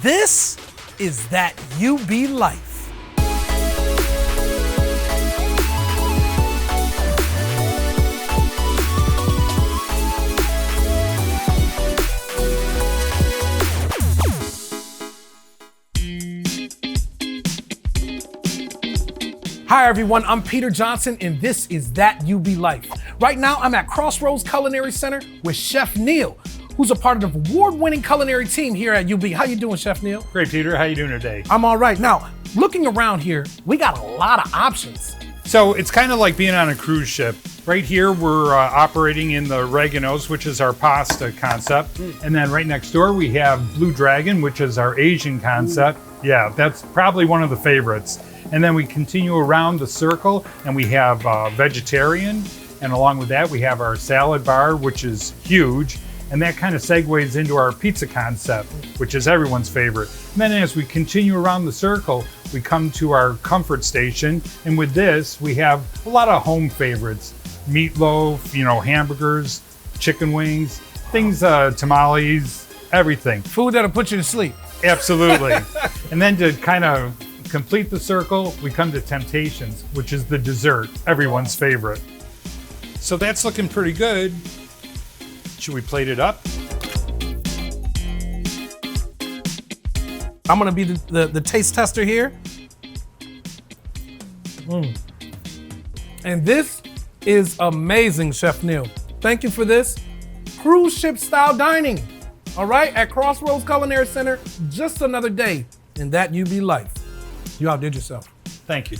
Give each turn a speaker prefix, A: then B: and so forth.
A: This is that UB life. Hi everyone, I'm Peter Johnson and this is That UB Life. Right now I'm at Crossroads Culinary Center with Chef Neil, who's a part of the award-winning culinary team here at UB. How you doing, Chef Neil?
B: Great, Peter. How you doing today?
A: I'm all right. Now, looking around here, we got a lot of options.
B: So it's kind of like being on a cruise ship. Right here, we're operating in the Oreganos, which is our pasta concept. And then right next door, we have Blue Dragon, which is our Asian concept. Yeah, that's probably one of the favorites. And then we continue around the circle and we have vegetarian. And along with that, we have our salad bar, which is huge. And that kind of segues into our pizza concept, which is everyone's favorite. And then as we continue around the circle, we come to our comfort station. And with this, we have a lot of home favorites. Meatloaf, hamburgers, chicken wings, things, tamales, everything.
A: Food that'll put you to sleep.
B: Absolutely. And then to kind of complete the circle, we come to Temptations, which is the dessert, everyone's favorite. So that's looking pretty good. Should we plate it up?
A: I'm gonna be the taste tester here. And this is amazing, Chef Neil. Thank you for this. Cruise ship style dining, all right, at Crossroads Culinary Center. Just another day in that UB life. You outdid yourself.
B: Thank you.